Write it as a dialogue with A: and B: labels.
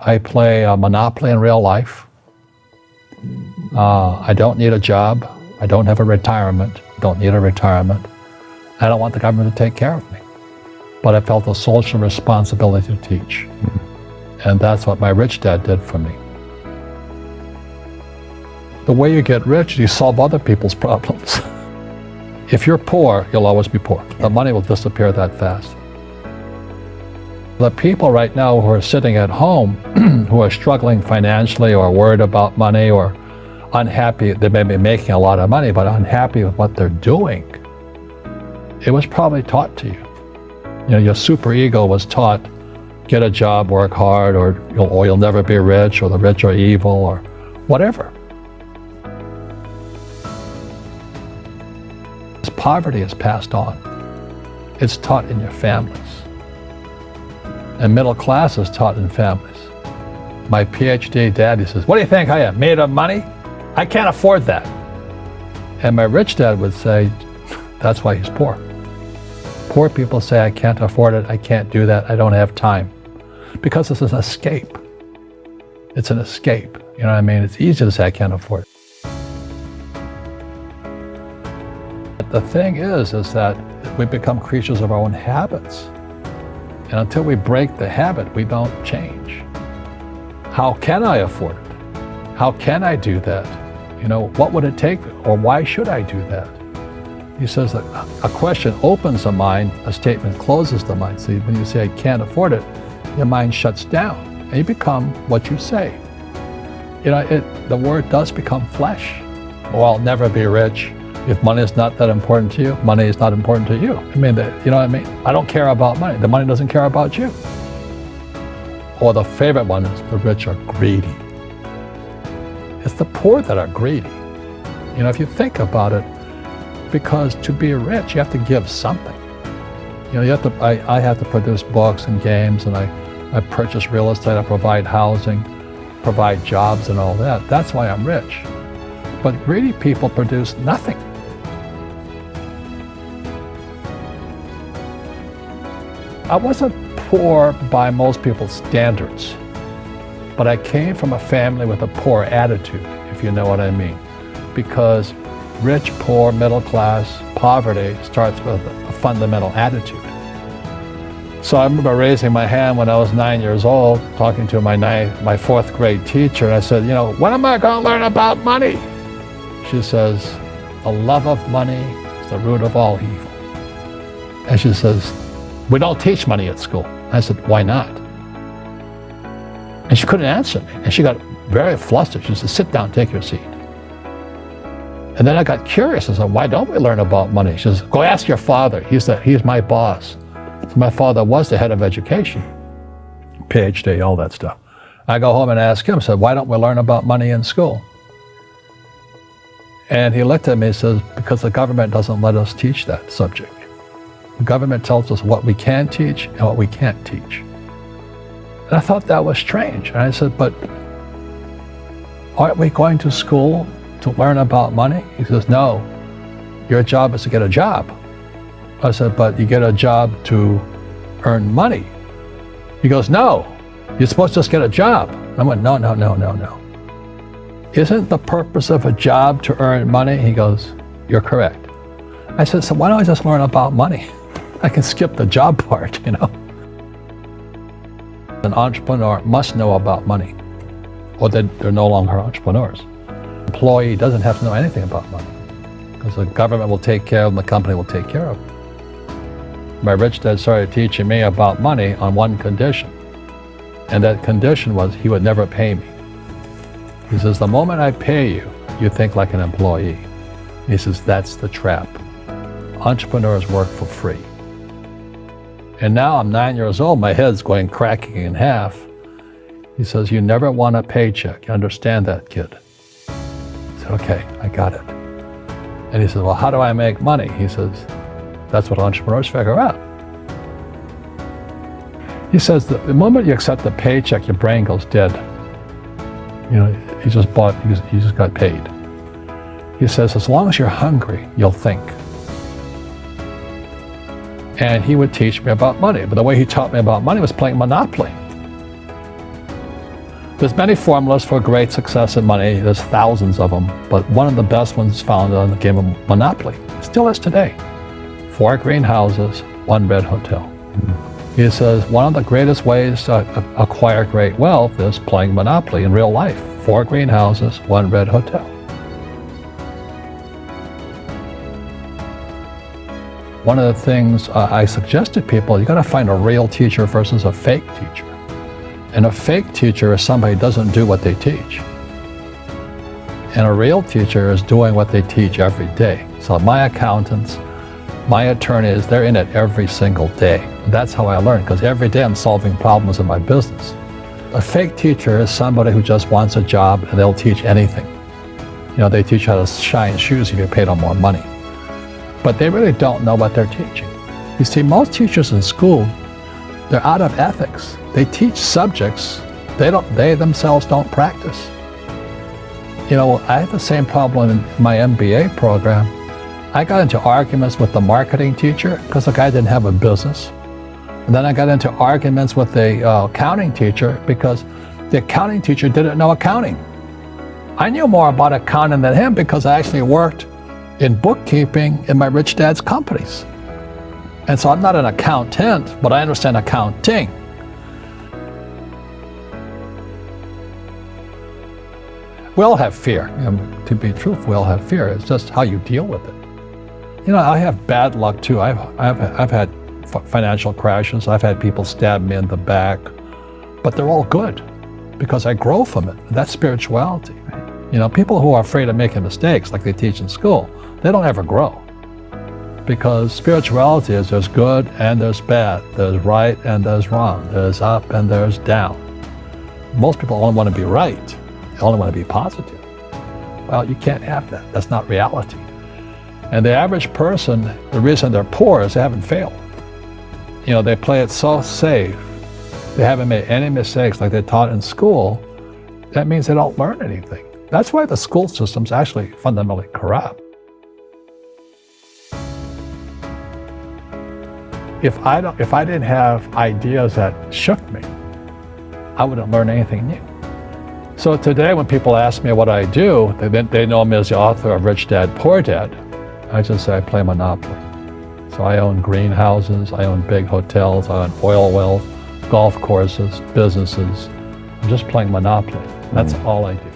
A: I play Monopoly in real life. I don't need a job. I don't have a retirement. Don't need a retirement. I don't want the government to take care of me. But I felt a social responsibility to teach. And that's what my rich dad did for me. The way you get rich is you solve other people's problems. If you're poor, you'll always be poor. The money will disappear that fast. The people right now who are sitting at home, who are struggling financially or worried about money or unhappy, they may be making a lot of money, but unhappy with what they're doing, it was probably taught to you. You know, your super ego was taught, get a job, work hard, or you'll never be rich, or the rich are evil, or whatever. Poverty is passed on. It's taught in your families. And middle class is taught in families. My PhD daddy says, what do you think I am, made of money? I can't afford that. And my rich dad would say, that's why he's poor. Poor people say, I can't afford it, I can't do that, I don't have time. Because it's an escape. It's an escape. You know what I mean? It's easy to say I can't afford it. The thing is that we become creatures of our own habits. And until we break the habit, we don't change. How can I afford it? How can I do that? You know, what would it take, or why should I do that? He says that a question opens the mind, a statement closes the mind. So when you say, I can't afford it, your mind shuts down, and you become what you say. You know, the word does become flesh. Well, I'll never be rich. If money is not that important to you, money is not important to you. I mean, you know what I mean? I don't care about money. The money doesn't care about you. Or the favorite one is the rich are greedy. It's the poor that are greedy. You know, if you think about it, because to be rich, you have to give something. You know, I have to produce books and games, and I purchase real estate, I provide housing, provide jobs and all that. That's why I'm rich. But greedy people produce nothing. I wasn't poor by most people's standards, but I came from a family with a poor attitude, if you know what I mean. Because rich, poor, middle class, poverty starts with a fundamental attitude. So I remember raising my hand when I was 9 years old, talking to my fourth grade teacher, and I said, you know, when am I going to learn about money? She says, the love of money is the root of all evil. And she says, we don't teach money at school. I said, why not? And she couldn't answer me. And she got very flustered. She said, sit down, take your seat. And then I got curious. I said, why don't we learn about money? She says, go ask your father. He's my boss. So my father was the head of education, PhD, all that stuff. I go home and ask him, I said, why don't we learn about money in school? And he looked at me and says, because the government doesn't let us teach that subject. The government tells us what we can teach and what we can't teach. And I thought that was strange. And I said, but aren't we going to school to learn about money? He says, no, your job is to get a job. I said, but you get a job to earn money. He goes, no, you're supposed to just get a job. I went, no. Isn't the purpose of a job to earn money? He goes, you're correct. I said, so why don't I just learn about money? I can skip the job part, you know. An entrepreneur must know about money, or they're no longer entrepreneurs. An employee doesn't have to know anything about money, because the government will take care of them, the company will take care of them. My rich dad started teaching me about money on one condition, and that condition was he would never pay me. He says, the moment I pay you, you think like an employee. He says, that's the trap. Entrepreneurs work for free. And now I'm 9 years old, my head's going cracking in half. He says, you never want a paycheck. You understand that, kid? I said, okay, I got it. And he says, well, how do I make money? He says, that's what entrepreneurs figure out. He says, the moment you accept the paycheck, your brain goes dead. You know, he just got paid. He says, as long as you're hungry, you'll think. And he would teach me about money. But the way he taught me about money was playing Monopoly. There's many formulas for great success and money. There's thousands of them, but one of the best ones is found on the game of Monopoly. It still is today. 4 greenhouses, 1 red hotel. He says one of the greatest ways to acquire great wealth is playing Monopoly in real life. 4 greenhouses, 1 red hotel. One of the things I suggest to people, you got to find a real teacher versus a fake teacher. And a fake teacher is somebody who doesn't do what they teach. And a real teacher is doing what they teach every day. So my accountants, my attorneys, they're in it every single day. And that's how I learn, because every day I'm solving problems in my business. A fake teacher is somebody who just wants a job and they'll teach anything. You know, they teach how to shine shoes if you pay them more money. But they really don't know what they're teaching. You see, most teachers in school, they're out of ethics. They teach subjects they themselves don't practice. You know, I had the same problem in my MBA program. I got into arguments with the marketing teacher because the guy didn't have a business. And then I got into arguments with the accounting teacher because the accounting teacher didn't know accounting. I knew more about accounting than him because I actually worked in bookkeeping in my rich dad's companies. And so I'm not an accountant, but I understand accounting. We all have fear. You know, to be truthful, we all have fear. It's just how you deal with it. You know, I have bad luck too. I've had financial crashes. I've had people stab me in the back, but they're all good because I grow from it. That's spirituality. You know, people who are afraid of making mistakes, like they teach in school, they don't ever grow. Because spirituality is there's good and there's bad, there's right and there's wrong, there's up and there's down. Most people only want to be right. They only want to be positive. Well, you can't have that. That's not reality. And the average person, the reason they're poor is they haven't failed. You know, they play it so safe. They haven't made any mistakes like they taught in school. That means they don't learn anything. That's why the school system's actually fundamentally corrupt. If I didn't have ideas that shook me, I wouldn't learn anything new. So today when people ask me what I do, they know me as the author of Rich Dad, Poor Dad. I just say I play Monopoly. So I own greenhouses, I own big hotels, I own oil wells, golf courses, businesses. I'm just playing Monopoly. That's all I do.